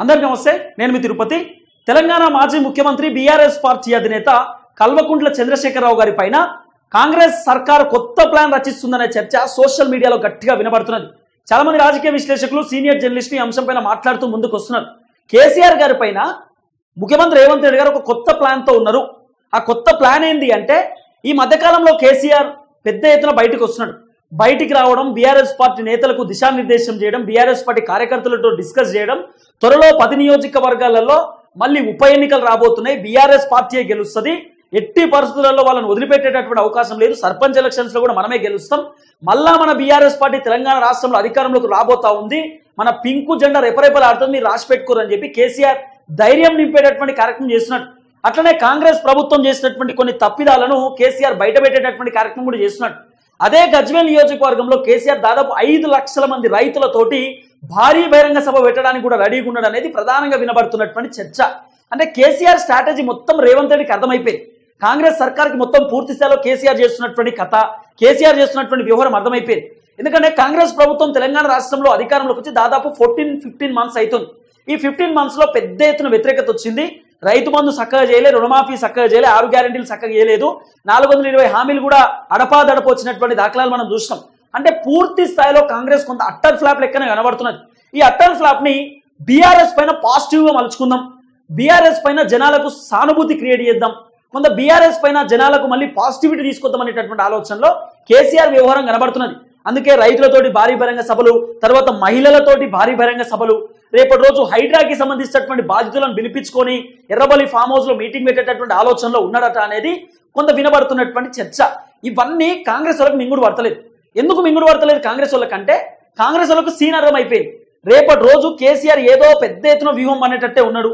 అందరికీ నమస్తే, నేను మీ తిరుపతి. తెలంగాణ మాజీ ముఖ్యమంత్రి బీఆర్ఎస్ పార్టీ అధినేత కల్వకుంట్ల చంద్రశేఖరరావు గారి పైన కాంగ్రెస్ సర్కారు కొత్త ప్లాన్ రచిస్తుందనే చర్చ సోషల్ మీడియాలో గట్టిగా వినబడుతున్నది. చాలా మంది రాజకీయ విశ్లేషకులు, సీనియర్ జర్నలిస్టులు ఈ అంశం పైన మాట్లాడుతూ ముందుకు వస్తున్నారు. కేసీఆర్ గారి పైన ముఖ్యమంత్రి రేవంత్ రెడ్డి గారు ఒక కొత్త ప్లాన్ తో ఉన్నారు. ఆ కొత్త ప్లాన్ ఏంది అంటే, ఈ మధ్యకాలంలో కేసీఆర్ పెద్ద ఎత్తున బయటకు వస్తున్నాడు. బయటికి రావడం, బీఆర్ఎస్ పార్టీ నేతలకు దిశానిర్దేశం చేయడం, బీఆర్ఎస్ పార్టీ కార్యకర్తలతో డిస్కస్ చేయడం, త్వరలో 10 నియోజకవర్గాలలో మళ్ళీ ఉప ఎన్నికలు రాబోతున్నాయి, బీఆర్ఎస్ పార్టీయే గెలుస్తుంది, ఎట్టి పరిస్థితులలో వాళ్ళని వదిలిపెట్టేటటువంటి అవకాశం లేదు, సర్పంచ్ ఎలక్షన్స్ లో కూడా మనమే గెలుస్తాం, మళ్ళా మన బీఆర్ఎస్ పార్టీ తెలంగాణ రాష్ట్రంలో అధికారంలోకి రాబోతా ఉంది, మన పింకు జెండా రెపరెపలాడుతుంది, మీరు రాసి పెట్టుకోరని చెప్పి కేసీఆర్ ధైర్యం నింపేటటువంటి కార్యక్రమం చేస్తున్నాడు. అట్లనే కాంగ్రెస్ ప్రభుత్వం చేసినటువంటి కొన్ని తప్పిదాలను కేసీఆర్ బయటపెట్టేటటువంటి కార్యక్రమం కూడా చేస్తున్నాడు. అదే గజ్వేల్ నియోజకవర్గంలో కేసీఆర్ దాదాపు 5 లక్షల మంది రైతులతోటి భారీ బహిరంగ సభ పెట్టడానికి కూడా రెడీగా ఉన్నాడు అనేది ప్రధానంగా వినబడుతున్నటువంటి చర్చ. అంటే కేసీఆర్ స్ట్రాటజీ మొత్తం రేవంత్ రెడ్డికి అర్థమైపోయింది. కాంగ్రెస్ సర్కార్కి మొత్తం పూర్తి స్థాయిలో కేసీఆర్ చేస్తున్నటువంటి కథ, కేసీఆర్ చేస్తున్నటువంటి వ్యవహారం అర్థమైపోయింది. ఎందుకంటే కాంగ్రెస్ ప్రభుత్వం తెలంగాణ రాష్ట్రంలో అధికారంలోకి వచ్చి దాదాపు 14-15 మంత్స్ అవుతుంది. ఈ 15 మంత్స్ లో పెద్ద ఎత్తున వ్యతిరేకత వచ్చింది. రైతు బంధు చక్కగా చేయలే, రుణమాఫీ చక్కగా చేయలే, 6 గ్యారెంటీలు చక్కగా చేయలేదు, 420 హామీలు కూడా అడపాదడప వచ్చినటువంటి దాఖలాలు మనం చూసినాం. అంటే పూర్తి స్థాయిలో కాంగ్రెస్ కొంత అట్టర్ ఫ్లాప్ లెక్కనే కనబడుతున్నది. ఈ అట్టర్ ఫ్లాప్ ని బీఆర్ఎస్ పైన పాజిటివ్ గా మలుచుకుందాం, బీఆర్ఎస్ పైన జనాలకు సానుభూతి క్రియేట్ చేద్దాం, కొంత బీఆర్ఎస్ పైన జనాలకు మళ్ళీ పాజిటివిటీ తీసుకొద్దాం అనేటటువంటి ఆలోచనలో కేసీఆర్ వ్యవహారం కనబడుతున్నది. అందుకే రైతులతోటి భారీ బహిరంగ సభలు, తర్వాత మహిళలతోటి భారీ బహిరంగ సభలు, రేపటి రోజు హైడ్రాకి సంబంధించినటువంటి బాధితులను పిలిపించుకొని ఎర్రబల్లి ఫామ్ హౌస్ లో మీటింగ్ పెట్టేటటువంటి ఆలోచనలో ఉన్నాడట అనేది కొంత వినబడుతున్నటువంటి చర్చ. ఇవన్నీ కాంగ్రెస్ వాళ్ళకి మింగుడు పడతలేదు. ఎందుకు మింగుడు పడతలేదు కాంగ్రెస్ వాళ్ళకంటే, కాంగ్రెస్ వాళ్ళకు సీన్ అర్థమైపోయింది. రేపటి రోజు కేసీఆర్ ఏదో పెద్ద ఎత్తున వ్యూహం అనేటట్టే ఉన్నాడు.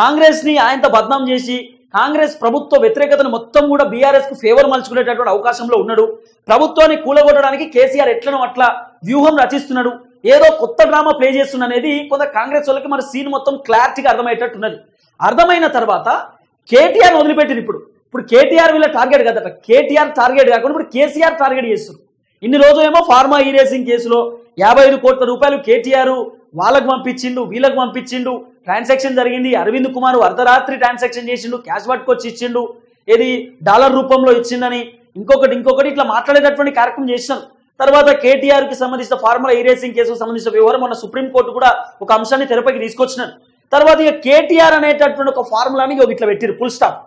కాంగ్రెస్ ని ఆయనతో బద్నాం చేసి కాంగ్రెస్ ప్రభుత్వ వ్యతిరేకతను మొత్తం కూడా బీఆర్ఎస్ కు ఫేవర్ మలుచుకునేటటువంటి అవకాశంలో ఉన్నాడు. ప్రభుత్వాన్ని కూలగొట్టడానికి కేసీఆర్ ఎట్లను అట్లా వ్యూహం రచిస్తున్నాడు, ఏదో కొత్త డ్రామా ప్లే చేస్తున్న అనేది కొంత కాంగ్రెస్ వాళ్ళకి మన సీన్ మొత్తం క్లారిటీగా అర్థమయ్యేటట్టున్నది. అర్థమైన తర్వాత కేటీఆర్ వదిలిపెట్టింది. ఇప్పుడు కేటీఆర్ వీళ్ళ టార్గెట్ కదట, కేటీఆర్ టార్గెట్ కాకుండా ఇప్పుడు కేసీఆర్ టార్గెట్ చేస్తున్నారు. ఇన్ని రోజులేమో ఫార్మా ఈరేసింగ్ కేసులో 55 కోట్ల రూపాయలు కేటీఆర్ వాళ్ళకు పంపించిండు, వీళ్ళకు పంపించిండు, ట్రాన్సాక్షన్ జరిగింది, అరవింద్ కుమార్ అర్ధరాత్రి ట్రాన్సాక్షన్ చేసిండు, క్యాష్ పట్టుకొచ్చి ఇచ్చిండు, ఏది డాలర్ రూపంలో ఇచ్చిండని, ఇంకొకటి ఇట్లా మాట్లాడేటటువంటి కార్యక్రమం చేశారు. తర్వాత కేటీఆర్ కి సంబంధించిన ఫార్ములా ఈరేసింగ్ కేసుకు సంబంధించిన వ్యవహారం మొన్న సుప్రీంకోర్టు కూడా ఒక అంశాన్ని తెరపైకి తీసుకొచ్చినారు. తర్వాత ఇక కేటీఆర్ అనేటటువంటి ఒక ఫార్ములాని ఇట్లా పెట్టిరు, ఫుల్ స్టాప్.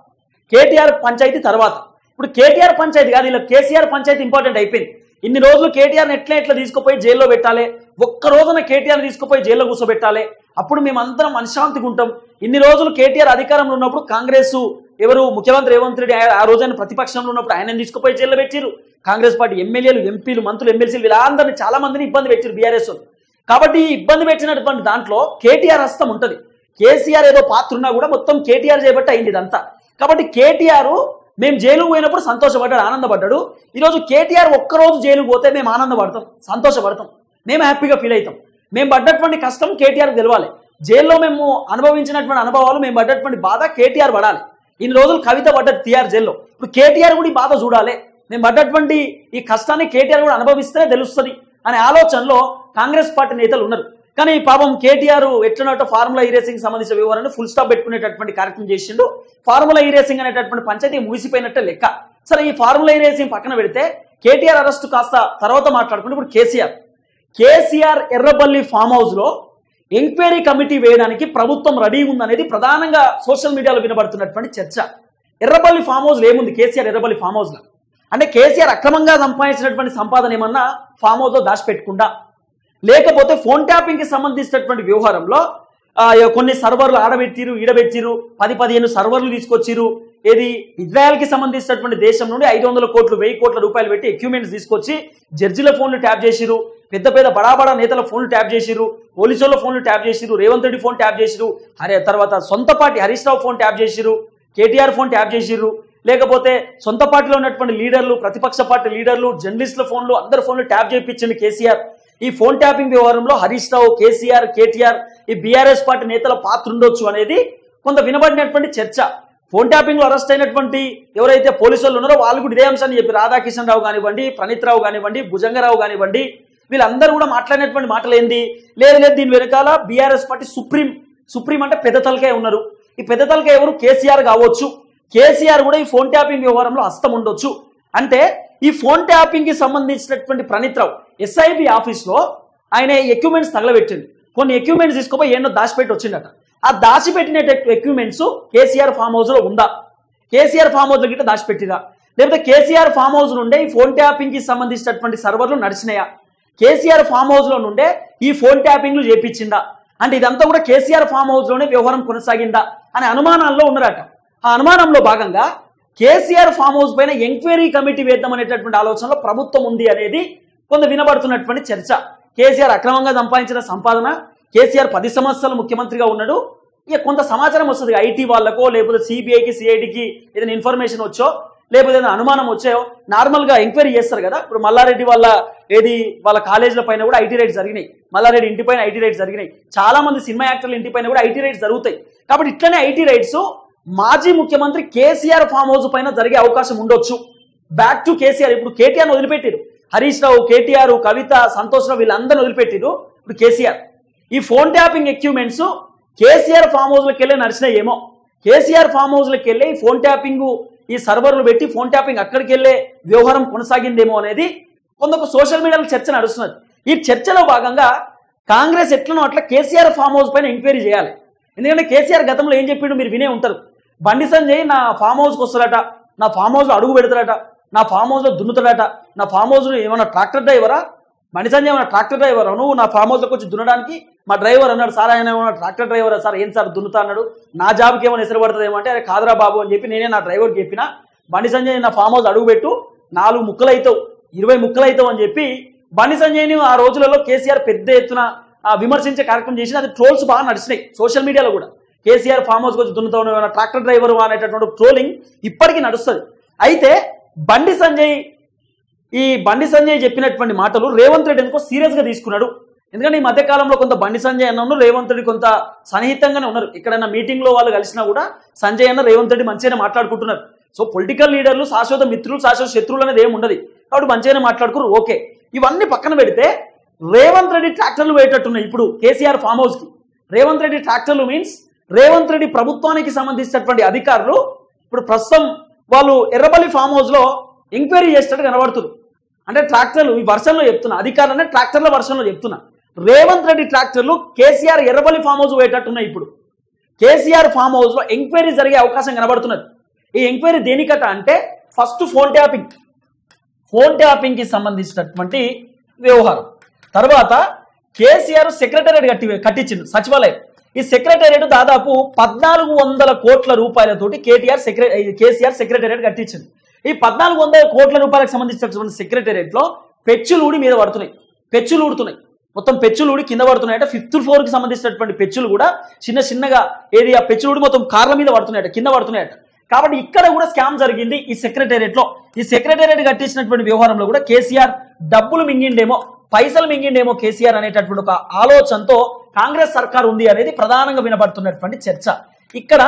కేటీఆర్ పంచాయతీ తర్వాత ఇప్పుడు కేటీఆర్ పంచాయతీ కాదు, ఇలా కేసీఆర్ పంచాయతీ ఇంపార్టెంట్ అయిపోయింది. ఇన్ని రోజులు కేటీఆర్ని ఎట్లా తీసుకుపోయి జైల్లో పెట్టాలి, ఒక్క రోజున కేటీఆర్ తీసుకుపోయి జైల్లో కూర్చోబెట్టాలి, అప్పుడు మేమందరం మనశ్శాంతిగా ఉంటాం. ఇన్ని రోజులు కేటీఆర్ అధికారంలో ఉన్నప్పుడు కాంగ్రెస్ ఎవరు ముఖ్యమంత్రి రేవంత్ రెడ్డి ఆ రోజైన ప్రతిపక్షంలో ఉన్నప్పుడు ఆయన తీసుకుపోయి జైల్లో పెట్టిరు. కాంగ్రెస్ పార్టీ ఎమ్మెల్యేలు, ఎంపీలు, మంత్రులు, ఎమ్మెల్సీలు వీళ్ళందరినీ చాలా మందిని ఇబ్బంది పెట్టిరు బీఆర్ఎస్. కాబట్టి ఈ ఇబ్బంది పెట్టినటువంటి దాంట్లో కేటీఆర్ హస్తం ఉంటుంది. కేసీఆర్ ఏదో పాత్ర ఉన్నా కూడా మొత్తం కేటీఆర్ చేయబట్టి అయింది ఇదంతా. కాబట్టి కేటీఆర్ మేము జైలుకు పోయినప్పుడు సంతోషపడ్డాడు, ఆనందపడ్డాడు. ఈరోజు కేటీఆర్ ఒక్కరోజు జైలుకు పోతే మేము ఆనందపడతాం, సంతోషపడతాం, మేము హ్యాపీగా ఫీల్ అవుతాం. మేము పడ్డటువంటి కష్టం కేటీఆర్కి తెలవాలి, జైల్లో మేము అనుభవించినటువంటి అనుభవాలు, మేము పడ్డటువంటి బాధ కేటీఆర్ పడాలి. ఇన్ని రోజులు కవిత పడ్డది టీఆర్ జైల్లో, ఇప్పుడు కేటీఆర్ కూడా ఈ బాధ చూడాలి, మేము పడ్డటువంటి ఈ కష్టాన్ని కేటీఆర్ కూడా అనుభవిస్తేనే తెలుస్తుంది అనే ఆలోచనలో కాంగ్రెస్ పార్టీ నేతలు ఉన్నారు. కానీ పాపం కేటీఆర్ ఎట్లనట్టు ఫార్ములా ఈరేసింగ్ సంబంధించిన వివరాన్ని ఫుల్ స్టాప్ పెట్టుకునేటటువంటి కార్యక్రమం చేసిండు. ఫార్ములా ఈరేసింగ్ అనేటటువంటి పంచాయతీ ముగిసిపోయినట్టే లెక్క. సరే, ఈ ఫార్ములా ఈరేసింగ్ పక్కన పెడితే కేటీఆర్ అరెస్టు కాస్త తర్వాత మాట్లాడుకుంటే, ఇప్పుడు కేసీఆర్ ఎర్రబల్లి ఫామ్ హౌస్ లో ఎంక్వైరీ కమిటీ వేయడానికి ప్రభుత్వం రెడీ ఉందనేది ప్రధానంగా సోషల్ మీడియాలో వినబడుతున్నటువంటి చర్చ. ఎర్రబల్లి ఫామ్ హౌస్ ఏముంది కేసీఆర్ ఎర్రబల్లి ఫామ్ హౌస్ లో అంటే, కేసీఆర్ అక్రమంగా సంపాదించినటువంటి సంపాదన ఏమన్నా ఫామ్ హౌస్ లో దాచిపెట్టుకుండా, లేకపోతే ఫోన్ ట్యాపింగ్ కి సంబంధించినటువంటి వ్యవహారంలో కొన్ని సర్వర్లు ఆడబెట్టిరు, ఈడబెట్టిరు, 10-15 సర్వర్లు తీసుకొచ్చిరు, ఏది ఇజ్రాయెల్ కి సంబంధించినటువంటి దేశం నుండి 500 కోట్లు 1000 కోట్ల రూపాయలు పెట్టి ఎక్విప్మెంట్స్ తీసుకొచ్చి జడ్జిల ఫోన్లు ట్యాప్ చేసిరు, పెద్ద బడా నేతల ఫోన్లు ట్యాప్ చేసిరు, పోలీసుల ఫోన్లు ట్యాప్ చేసిరు, రేవంత్ రెడ్డి ఫోన్ ట్యాప్ చేసిరు, తర్వాత సొంత party Harish Rao phone tap చేసిరు, కేటీఆర్ ఫోన్ ట్యాప్ చేసిరు, లేకపోతే సొంత పార్టీలో ఉన్నటువంటి లీడర్లు, ప్రతిపక్ష పార్టీ లీడర్లు, జర్నలిస్టుల ఫోన్లు, అందరి ఫోన్లు ట్యాప్ చేయించింది కేసీఆర్. ఈ ఫోన్ ట్యాపింగ్ వ్యవహారంలో హరీష్ రావు, కేటీఆర్, ఈ బీఆర్ఎస్ పార్టీ నేతల పాత్ర ఉండొచ్చు అనేది కొంత వినబడినటువంటి చర్చ. ఫోన్ ట్యాపింగ్ లో అరెస్ట్ అయినటువంటి ఎవరైతే పోలీసులు ఉన్నారో వాళ్ళు కూడా ఇదే అంశాన్ని చెప్పి, రాధాకిషన్ రావు కానివ్వండి, ప్రణీత్ రావు కానివ్వండి, భుజంగరావు కానివ్వండి, వీళ్ళందరూ కూడా మాట్లాడినటువంటి మాటలు ఏంది, లేదు దీని వెనకాల బీఆర్ఎస్ పార్టీ సుప్రీం సుప్రీం అంటే పెద్ద తలకే ఉన్నారు. ఈ పెద్ద తలకే ఎవరు? కేసీఆర్ కావచ్చు. కేసీఆర్ కూడా ఈ ఫోన్ ట్యాపింగ్ వ్యవహారంలో హస్తం ఉండొచ్చు. అంటే ఈ ఫోన్ ట్యాపింగ్ కి సంబంధించినటువంటి ప్రణీత్ రావు ఎస్ఐబి ఆఫీస్లో ఆయన ఎక్విప్మెంట్స్ తగలబెట్టింది. కొన్ని ఎక్విప్మెంట్స్ తీసుకుపోయి ఎన్నో దాచిపెట్టి వచ్చిందట. ఆ దాచిపెట్టిన ఎక్విప్మెంట్స్ కేసీఆర్ ఫామ్ హౌస్ లో ఉందా? కేసీఆర్ ఫామ్ హౌస్ లో గిట్ట దాచిపెట్టిరా? లేకపోతే కేసీఆర్ ఫామ్ హౌస్ నుండే ఈ ఫోన్ ట్యాపింగ్ కి సంబంధించినటువంటి సర్వర్లు నడిచినాయా? కేసీఆర్ ఫామ్ హౌస్ లో నుండే ఈ ఫోన్ ట్యాపింగ్లు చేపించిందా? అంటే ఇదంతా కూడా కేసీఆర్ ఫామ్ హౌస్ లోనే వ్యవహారం కొనసాగిందా అనే అనుమానాల్లో ఉన్నారట. ఆ అనుమానంలో భాగంగా కేసీఆర్ ఫామ్ హౌస్ పైన ఎంక్వైరీ కమిటీ వేద్దాం అనేటటువంటి ఆలోచనలో ప్రభుత్వం ఉంది అనేది కొంత వినబడుతున్నటువంటి చర్చ. కేసీఆర్ అక్రమంగా సంపాదించిన సంపాదన, కేసీఆర్ 10 సంవత్సరాలు ముఖ్యమంత్రిగా ఉన్నాడు. ఇక కొంత సమాచారం వస్తుంది ఐటీ వాళ్ళకో లేకపోతే సిబిఐకి సిఐడికి ఏదైనా ఇన్ఫర్మేషన్ వచ్చో లేకపోతే ఏదైనా అనుమానం వచ్చాయో నార్మల్గా ఎంక్వైరీ చేస్తారు కదా. ఇప్పుడు మల్లారెడ్డి వాళ్ళ కాలేజీల పైన కూడా ఐటీ రైట్స్ జరిగినాయి. మల్లారెడ్డి ఇంటి పైన ఐటీ రైట్స్ జరిగినాయి. చాలా మంది సినిమా యాక్టర్ల ఇంటి పైన కూడా ఐటీ రైట్స్ జరుగుతాయి. కాబట్టి ఇట్లనే ఐటీ రైట్స్ మాజీ ముఖ్యమంత్రి కేసీఆర్ ఫామ్ హౌస్ పైన జరిగే అవకాశం ఉండొచ్చు. Back to KCR. ఇప్పుడు కేటీఆర్ వదిలిపెట్టారు. హరీష్ రావు, కేటీఆర్, కవిత, సంతోష్ రావు వీళ్ళందరినీ వదిలిపెట్టారు. ఇప్పుడు కేసీఆర్ ఈ phone tapping equipments KCR farm house లోకి వెళ్ళి నడిచినాయేమో. కేసీఆర్ ఫామ్ హౌస్ లోకి వెళ్ళి ఫోన్ ట్యాపింగ్ ఈ సర్వర్లు పెట్టి ఫోన్ ట్యాపింగ్ అక్కడికి వెళ్ళే వ్యవహారం కొనసాగిందేమో అనేది కొంత సోషల్ మీడియాలో చర్చ నడుస్తున్నది. ఈ చర్చలో భాగంగా కాంగ్రెస్ ఎట్లనో అట్లా కేసీఆర్ ఫామ్ హౌస్ పైన ఎంక్వైరీ చేయాలి. ఎందుకంటే కేసీఆర్ గతంలో ఏం చెప్పిండు మీరు వినే ఉంటారు. బండి సంజయ్ నా ఫామ్ హౌస్కి వస్తారట, నా ఫామ్ హౌస్లో అడుగు పెడతారట, నా ఫామ్ హౌస్లో దున్నుతాడట, నా ఫామ్ హౌస్ ఏమన్నా ట్రాక్టర్ డ్రైవరా? బండి సంజయ్ ఏమన్నా ట్రాక్టర్ డ్రైవరా? నువ్వు నా ఫామ్ హౌస్లోకి వచ్చి దున్నడానికి? మా డ్రైవర్ అన్నాడు. సార్ ఆయన ఏమన్నా ట్రాక్టర్ డ్రైవరా? సార్ ఏం సార్ దున్నుతా అన్నాడు. నా జాబ్కి ఏమైనా ఎసరు పడుతుందేమో అంటే అరే కాదురా బాబు అని చెప్పి నేనే నా డ్రైవర్కి చెప్పిన, బండి సంజయ్ నా ఫామ్ హౌస్ అడుగు పెట్టు, 4 ముక్కలు అవుతావు, 20 ముక్కలు అవుతావు అని చెప్పి బండి సంజయ్ని ఆ రోజులలో కేసీఆర్ పెద్ద ఎత్తున విమర్శించే కార్యక్రమం చేసిన. అది ట్రోల్స్ బాగా నడిచినాయి సోషల్ మీడియాలో కూడా. కేసీఆర్ ఫామ్ హౌస్కి వచ్చి దున్నుతావు, ట్రాక్టర్ డ్రైవర్ అనేటటువంటి ట్రోలింగ్ ఇప్పటికీ నడుస్తుంది. అయితే బండి సంజయ్ చెప్పినటువంటి మాటలు రేవంత్ రెడ్డి ఎందుకో సీరియస్గా తీసుకున్నాడు. ఎందుకంటే ఈ మధ్యకాలంలో కొంత బండి సంజయ్ అన్న రేవంత్ రెడ్డి కొంత సన్నిహితంగానే ఉన్నారు. ఎక్కడైనా మీటింగ్లో వాళ్ళు కలిసినా కూడా సంజయ్ అన్న రేవంత్ రెడ్డి మంచిగానే మాట్లాడుకుంటున్నారు. సో పొలిటికల్ లీడర్లు శాశ్వత మిత్రులు శాశ్వత శత్రువులు అనేది ఏమి ఉండదు. కాబట్టి మంచిగానే మాట్లాడుకున్నారు. ఓకే, ఇవన్నీ పక్కన పెడితే రేవంత్ రెడ్డి ట్రాక్టర్లు వేయటట్టున్నాయి ఇప్పుడు కేసీఆర్ ఫామ్ హౌస్కి. రేవంత్ రెడ్డి ట్రాక్టర్లు మీన్స్ రేవంత్ రెడ్డి ప్రభుత్వానికి సంబంధించినటువంటి అధికారులు ఇప్పుడు ప్రస్తుతం వాళ్ళు ఎర్రబల్లి ఫామ్ హౌస్లో ఎంక్వైరీ చేసేటట్టు కనబడుతున్నారు. అంటే ట్రాక్టర్లు ఈ వర్షంలో చెప్తున్నా, అధికారులు అంటే ట్రాక్టర్ల వర్షంలో చెప్తున్నా. రేవంత్ రెడ్డి ట్రాక్టర్లు కేసీఆర్ ఎర్రబల్లి ఫామ్ హౌస్ పోయేటట్టున్నాయి. ఇప్పుడు కేసీఆర్ ఫామ్ హౌస్లో ఎంక్వైరీ జరిగే అవకాశం కనబడుతున్నది. ఈ ఎంక్వైరీ దేనికట అంటే ఫస్ట్ ఫోన్ ట్యాపింగ్కి సంబంధించినటువంటి వ్యవహారం. తర్వాత కేసీఆర్ సెక్రటేరియట్ కట్టించింది సచివాలయం. ఈ సెక్రటేరియట్ దాదాపు 1400 కోట్ల రూపాయలతోటి కేసీఆర్ సెక్రటేరియట్ కట్టించింది. ఈ 1400 కోట్ల రూపాయలకు సంబంధించినటువంటి సెక్రటేరియట్లో పెచ్చులు ఊడి మీద పడుతున్నాయి, పెచ్చులు ఊడుతున్నాయి, మొత్తం పెచ్చులు ఊడి కింద పడుతున్నాయట. 5th ఫ్లోర్కి సంబంధించినటువంటి పెచ్చులు కూడా చిన్నగా ఆ పెచ్చులు ఊడి మొత్తం కార్ల మీద పడుతున్నాయట, కింద పడుతున్నాయట. కాబట్టి ఇక్కడ కూడా స్కామ్ జరిగింది ఈ సెక్రటేరియట్లో. ఈ సెక్రటేరియట్ కట్టించినటువంటి వ్యవహారంలో కూడా కేసీఆర్ డబ్బులు మింగిండేమో, పైసలు మింగిండేమో కేసీఆర్ అనేటటువంటి ఒక ఆలోచనతో కాంగ్రెస్ సర్కార్ ఉంది అనేది ప్రధానంగా వినబడుతున్నటువంటి చర్చ. ఇక్కడ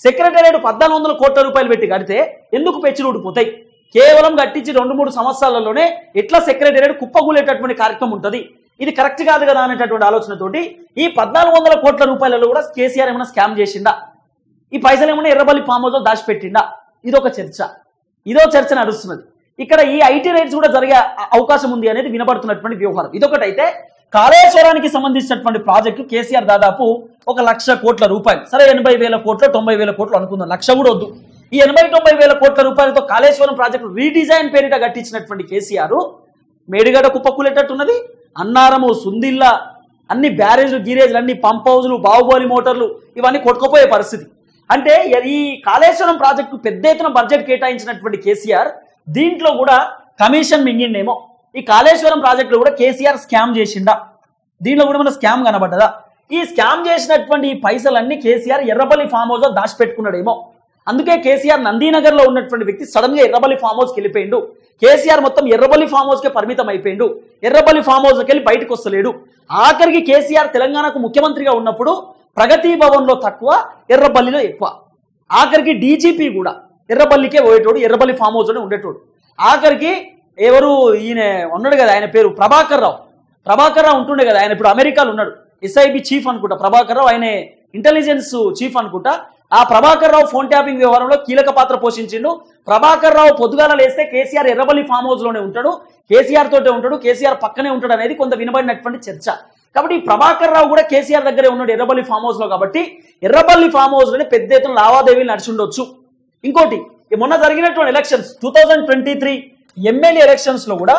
సెక్రటేరియట్ 1400 కోట్ల రూపాయలు పెట్టి కడితే ఎందుకు పెచ్చులు ఊడిపోతాయి? కేవలం కట్టించి 2-3 సంవత్సరాలలోనే ఎట్లా సెక్రటేరియట్ కుప్పగూలేటటువంటి కార్యక్రమం ఉంటుంది. ఇది కరెక్ట్ కాదు కదా అనేటటువంటి ఆలోచనతోటి ఈ 1400 కోట్ల రూపాయలలో కూడా కేసీఆర్ ఏమైనా స్కామ్ చేసిండా, ఈ పైసలు ఏమైనా ఎర్రబల్లి ఫామ్ హౌస్లో దాచిపెట్టిండా? ఇదొక చర్చ నడుస్తున్నది. ఇక్కడ ఈ ఐటీ రైట్స్ కూడా జరిగే అవకాశం ఉంది అనేది వినబడుతున్నటువంటి వ్యవహారం. ఇదొకటైతే కాళేశ్వరానికి సంబంధించినటువంటి ప్రాజెక్టు కేసీఆర్ దాదాపు 1,00,000 కోట్ల రూపాయలు, సరే 80,000 కోట్లు 90,000 కోట్లు అనుకుందాం, 1,00,000 కూడా వద్దు. ఈ 80-90,000 కోట్ల రూపాయలతో కాళేశ్వరం ప్రాజెక్టు రీడిజైన్ పేరిట కట్టించినటువంటి కేసీఆర్ మేడిగడ్డ కుప్పకూలేటట్టున్నది. అన్నారము, సుందిల్ల అన్ని బ్యారేజ్లు, గీరేజ్లు, అన్ని పంప్ హౌజులు, బాహుబలి మోటార్లు ఇవన్నీ కొట్టుకుపోయే పరిస్థితి. అంటే ఈ కాళేశ్వరం ప్రాజెక్టు పెద్ద ఎత్తున బడ్జెట్ కేటాయించినటువంటి కేసీఆర్ దీంట్లో కూడా కమిషన్ మింగిండేమో. ఈ కాళేశ్వరం ప్రాజెక్టులో కూడా కేసీఆర్ స్కామ్ చేసిండా? దీనిలో కూడా మన స్కామ్ కనబడ్డదా? ఈ స్కామ్ చేసినటువంటి ఈ పైసలన్నీ కేసీఆర్ ఎర్రబల్లి ఫామ్ హౌస్లో దాచిపెట్టుకున్నాడేమో. అందుకే కేసీఆర్ నందీనగర్లో ఉన్నటువంటి వ్యక్తి సడన్గా ఎర్రబల్లి ఫామ్ హౌస్కి వెళ్ళిపోయిండు. కేసీఆర్ మొత్తం ఎర్రబల్లి ఫామ్ హౌస్కే పరిమితం అయిపోయిండు. ఎర్రబల్లి ఫామ్ హౌస్కి వెళ్ళి బయటకు వస్తలేడు. ఆఖరికి కేసీఆర్ తెలంగాణకు ముఖ్యమంత్రిగా ఉన్నప్పుడు ప్రగతి భవన్లో తక్కువ, ఎర్రబల్లిలో ఎక్కువ. ఆఖరికి డీజీపీ కూడా ఎర్రబల్లికే పోయేటోడు, ఎర్రబల్లి ఫామ్ హౌస్లోనే ఉండేటోడు. ఆఖరికి ఎవరు ఈయన ఉన్నాడు కదా, ఆయన పేరు ప్రభాకర్ రావు ఉంటుండే కదా, ఆయన ఇప్పుడు అమెరికాలో ఉన్నాడు, ఎస్ఐబి చీఫ్ అనుకుంటా ప్రభాకర్ రావు. ఆయన ఇంటెలిజెన్స్ చీఫ్ అనుకుంటా, ఆ ప్రభాకర్ రావు ఫోన్ ట్యాపింగ్ వ్యవహారంలో కీలక పాత్ర పోషించిండు. ప్రభాకర్ రావు పొద్దుగాల లేస్తే కేసీఆర్ ఎర్రబల్లి ఫామ్ హౌస్ లోనే ఉంటాడు, కేసీఆర్ తోటే ఉంటాడు, కేసీఆర్ పక్కనే ఉంటాడు అనేది కొంత వినబడినటువంటి చర్చ. కాబట్టి ప్రభాకర్ రావు కూడా కేసీఆర్ దగ్గరే ఉన్నాడు ఎర్రబల్లి ఫామ్ హౌస్ లో. కాబట్టి ఎర్రబల్లి ఫామ్ హౌస్ లోనే పెద్ద ఎత్తున లావాదేవీలు నడిచి ఉండొచ్చు. ఇంకోటి, మొన్న జరిగినటువంటి ఎలక్షన్స్ 2023 ఎమ్మెల్యే ఎలక్షన్స్ లో కూడా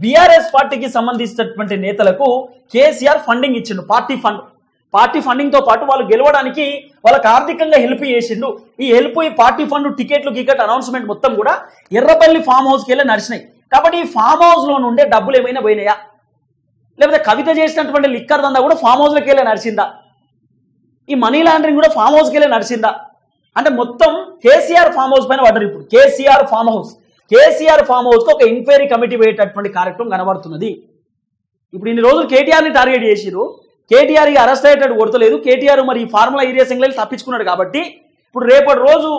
బీఆర్ఎస్ పార్టీకి సంబంధించినటువంటి నేతలకు కేసీఆర్ ఫండింగ్ ఇచ్చిండు, పార్టీ ఫండింగ్ తో పాటు వాళ్ళు గెలవడానికి వాళ్ళకి ఆర్థికంగా హెల్ప్ చేసిండు. ఈ హెల్ప్, ఈ పార్టీ ఫండ్, టికెట్లు గికెట్ అనౌన్స్మెంట్ మొత్తం కూడా ఎర్రబల్లి ఫామ్ హౌస్కి వెళ్ళి నడిచినాయి. కాబట్టి ఈ ఫామ్ హౌస్ లో నుండే డబ్బులు ఏమైనా పోయినాయా, లేకపోతే కవిత చేసినటువంటి లిక్కర్ దందా కూడా ఫామ్ హౌస్లోకి వెళ్ళి నడిచిందా, ఈ మనీ లాండరింగ్ కూడా ఫామ్ హౌస్కి వెళ్ళి నడిచిందా అంటే మొత్తం కేసీఆర్ ఫామ్ హౌస్ పైన పడ్డారు. ఇప్పుడు కేసీఆర్ ఫామ్ హౌస్కి ఒక ఎంక్వైరీ కమిటీ వేయటటువంటి కార్యక్రమం కనబడుతున్నది. ఇప్పుడు ఇన్ని రోజులు కేటీఆర్ని టార్గెట్ చేసిరు, కేటీఆర్ అరెస్ట్ అయ్యేటట్టు కొడతలేదు. కేటీఆర్ మరి ఫార్ములా ఏరియా సింగ్లీ తప్పించుకున్నాడు. కాబట్టి ఇప్పుడు రేపటి రోజు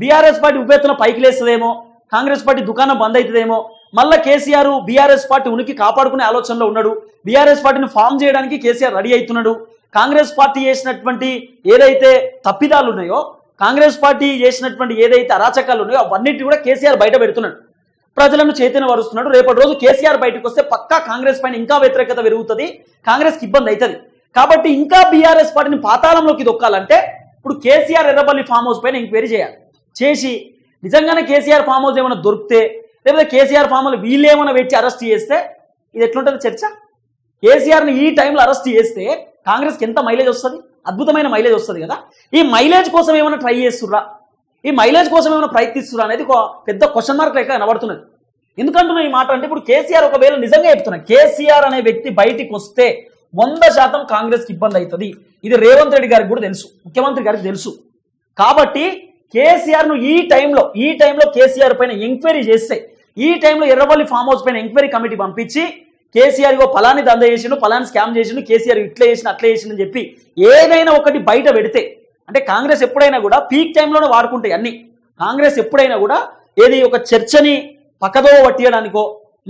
బీఆర్ఎస్ పార్టీ ఉపెత్తున పైకి లేస్తుందేమో, కాంగ్రెస్ పార్టీ దుకాణం బంద్ అవుతుందేమో, మళ్ళీ కేసీఆర్ బీఆర్ఎస్ పార్టీ ఉనికి కాపాడుకునే ఆలోచనలో ఉన్నాడు. బీఆర్ఎస్ పార్టీని ఫామ్ చేయడానికి కేసీఆర్ రెడీ అవుతున్నాడు. కాంగ్రెస్ పార్టీ చేసినటువంటి ఏదైతే తప్పిదాలు ఉన్నాయో, కాంగ్రెస్ పార్టీ చేసినటువంటి ఏదైతే అరాచకాలు ఉన్నాయో అవన్నిటి కూడా కేసీఆర్ బయట పెడుతున్నాడు, ప్రజలను చైతన్యపరుస్తున్నాడు. రేపటి రోజు కేసీఆర్ బయటకు వస్తే పక్కా కాంగ్రెస్ పైన ఇంకా వ్యతిరేకత పెరుగుతుంది, కాంగ్రెస్కి ఇబ్బంది అవుతుంది. కాబట్టి ఇంకా బీఆర్ఎస్ పార్టీని పాతాళంలోకి దొక్కాలంటే ఇప్పుడు కేసీఆర్ ఎర్రబల్లి ఫామ్ హౌస్ పైన ఎంక్వైరీ చేసి నిజంగానే కేసీఆర్ ఫామ్ హౌస్ ఏమైనా దొరికితే, లేకపోతే కేసీఆర్ ఫామ్ హౌస్ వీళ్ళేమైనా పెట్టి అరెస్ట్ చేస్తే ఇది ఎట్లుంటుంది చర్చ? కేసీఆర్ని ఈ టైంలో అరెస్ట్ చేస్తే కాంగ్రెస్కి ఎంత మైలేజ్ వస్తుంది? అద్భుతమైన మైలేజ్ వస్తుంది కదా. ఈ మైలేజ్ కోసం ఏమైనా ట్రై చేస్తుర్రా, ఈ మైలేజ్ కోసం ఏమైనా ప్రయత్నిస్తుర్రా అనేది ఒక పెద్ద క్వశ్చన్ మార్క్ లెక్క కనబడుతున్నది. ఎందుకంటున్నా ఈ మాట అంటే ఇప్పుడు కేసీఆర్ ఒకవేళ నిజంగా చెప్తున్నా, కేసీఆర్ అనే వ్యక్తి బయటికి వస్తే 100% కాంగ్రెస్కి ఇబ్బంది అవుతుంది. ఇది రేవంత్ రెడ్డి గారికి కూడా తెలుసు, ముఖ్యమంత్రి గారికి తెలుసు. కాబట్టి కేసీఆర్ను ఈ టైంలో కేసీఆర్ పైన ఎంక్వైరీ చేస్తే, ఈ టైంలో ఎర్రబల్లి ఫామ్ హౌస్ పైన ఎంక్వైరీ కమిటీ పంపించి కేసీఆర్ పలాని దంద చేసిండు, పలాని స్కామ్ చేసిండు, కేసీఆర్ ఇట్లా చేసిన అట్లా చేసిందని చెప్పి ఏదైనా ఒకటి బయట పెడితే, అంటే కాంగ్రెస్ ఎప్పుడైనా కూడా పీక్ టైంలోనే వాడుకుంటాయి అన్ని. కాంగ్రెస్ ఎప్పుడైనా కూడా ఏది ఒక చర్చని పక్కదో పట్టియడానికో,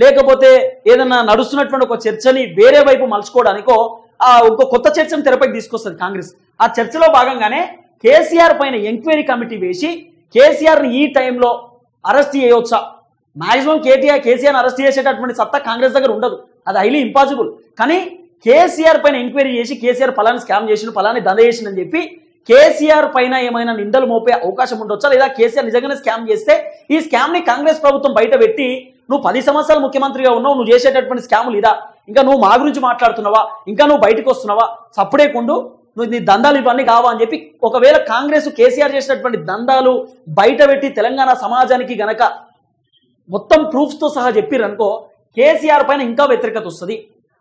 లేకపోతే ఏదన్నా నడుస్తున్నటువంటి ఒక చర్చని వేరే వైపు మలుచుకోవడానికో ఒక కొత్త చర్చను తెరపైకి తీసుకొస్తుంది కాంగ్రెస్. ఆ చర్చలో భాగంగానే కేసీఆర్ పైన ఎంక్వైరీ కమిటీ వేసి కేసీఆర్ని ఈ టైంలో అరెస్ట్ చేయవచ్చా? మాక్సిమం కేసీఆర్ని అరెస్ట్ చేసేటటువంటి సత్తా కాంగ్రెస్ దగ్గర ఉండదు, అది హైలీ ఇంపాసిబుల్. కానీ కేసీఆర్ పైన ఎంక్వైరీ చేసి కేసీఆర్ ఫలాని స్కామ్ చేసిండు, ఫలాని దంద చేసిండని చెప్పి కేసీఆర్ పైన ఏమైనా నిందలు మోపే అవకాశం ఉండొచ్చా? లేదా కేసీఆర్ నిజంగానే స్కామ్ చేస్తే ఈ స్కామ్ని కాంగ్రెస్ ప్రభుత్వం బయట పెట్టి నువ్వు 10 సంవత్సరాలు ముఖ్యమంత్రిగా ఉన్నావు, నువ్వు చేసేటటువంటి స్కాములు ఇదా, ఇంకా నువ్వు మా గురించి మాట్లాడుతున్నావా, ఇంకా నువ్వు బయటకు వస్తున్నావా, సప్పుడేకుండు, నువ్వు నీ దందాలు ఇవన్నీ కావా అని చెప్పి ఒకవేళ కాంగ్రెస్ కేసీఆర్ చేసినటువంటి దందాలు బయట పెట్టి తెలంగాణ సమాజానికి గనక మొత్తం ప్రూఫ్స్తో సహా చెప్పిరనుకో, కేసీఆర్ పైన ఇంకా వ్యతిరేకత వస్తుంది.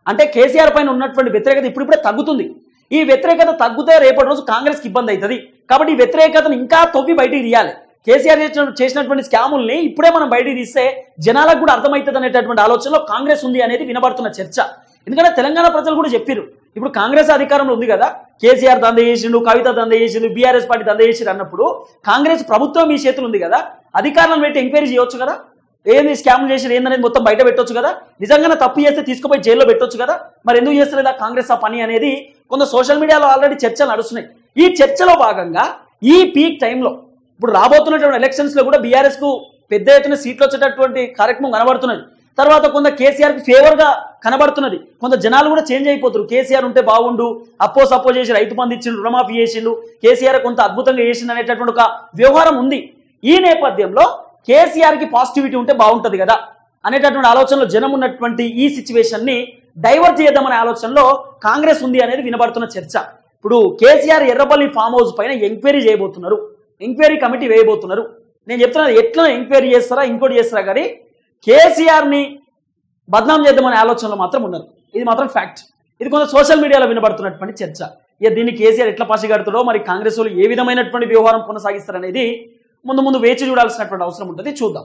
అంటే కేసీఆర్ పైన ఉన్నటువంటి వ్యతిరేకత ఇప్పుడిప్పుడే తగ్గుతుంది. ఈ వ్యతిరేకత తగ్గితే రేపటి రోజు కాంగ్రెస్కి ఇబ్బంది అవుతుంది. కాబట్టి ఈ వ్యతిరేకతను ఇంకా తవ్వి బయటికి తీయాలి. కేసీఆర్ చేసినటువంటి స్కాముల్ని ఇప్పుడే మనం బయటికి తీస్తే జనాలకు కూడా అర్థమవుతుంది అనేటటువంటి ఆలోచనలో కాంగ్రెస్ ఉంది అనేది వినబడుతున్న చర్చ. ఎందుకంటే తెలంగాణ ప్రజలు కూడా చెప్పారు, ఇప్పుడు కాంగ్రెస్ అధికారంలో ఉంది కదా, కేసీఆర్ దంద చేసిండు, కవిత దంద చేసిండు, బీఆర్ఎస్ పార్టీ దంద చేసిండు అన్నప్పుడు కాంగ్రెస్ ప్రభుత్వం మీ చేతులు ఉంది కదా, అధికారులను పెట్టి ఎంక్వైరీ చేయొచ్చు కదా, ఏంది స్కామ్లు చేసి ఏందనేది మొత్తం బయట పెట్టొచ్చు కదా, నిజంగానే తప్పు చేస్తే తీసుకుపోయి జైల్లో పెట్టొచ్చు కదా. మరి ఎందుకు చేస్తలేదా కాంగ్రెస్ ఆ పని అనేది కొంత సోషల్ మీడియాలో ఆల్రెడీ చర్చలు నడుస్తున్నాయి. ఈ చర్చలో భాగంగా ఈ పీక్ టైంలో ఇప్పుడు రాబోతున్నటువంటి ఎలక్షన్స్ లో కూడా బీఆర్ఎస్ కు పెద్ద ఎత్తున సీట్లు వచ్చేటటువంటి కార్యక్రమం కనబడుతున్నది. తర్వాత కొంత కేసీఆర్ కి ఫేవర్ గా కనబడుతున్నది. కొంత జనాలు కూడా చేంజ్ అయిపోతారు, కేసీఆర్ ఉంటే బాగుండు, సపోజ్ చేసి రైతు బంధు ఇచ్చిండు, రుణమాఫీ చేసిండు, కేసీఆర్ కొంత అద్భుతంగా చేసిండు అనేటటువంటి ఒక వ్యవహారం ఉంది. ఈ నేపథ్యంలో కేసీఆర్ కి పాజిటివిటీ ఉంటే బాగుంటది కదా అనేటటువంటి ఆలోచనలో జనం ఉన్నటువంటి ఈ సిచ్యువేషన్ ని డైవర్ట్ చేద్దామనే ఆలోచనలో కాంగ్రెస్ ఉంది అనేది వినబడుతున్న చర్చ. ఇప్పుడు కేసీఆర్ ఎర్రబల్లి ఫామ్ హౌస్ పైన ఎంక్వైరీ చేయబోతున్నారు, ఎంక్వైరీ కమిటీ వేయబోతున్నారు. నేను చెప్తున్నా ఎట్లా ఎంక్వైరీ చేస్తారా ఇంకోటి చేస్తారా కానీ కేసీఆర్ని బద్నాం చేద్దామనే ఆలోచనలో మాత్రం ఉన్నారు. ఇది మాత్రం ఫ్యాక్ట్. ఇది కొంత సోషల్ మీడియాలో వినబడుతున్నటువంటి చర్చ. ఇక దీన్ని కేసీఆర్ ఎట్లా పసిగడుతాడో, మరి కాంగ్రెస్ వాళ్ళు ఏ విధమైనటువంటి వ్యవహారం కొనసాగిస్తారనేది ముందు వేచి చూడాల్సినటువంటి అవసరం ఉంటుంది. చూద్దాం.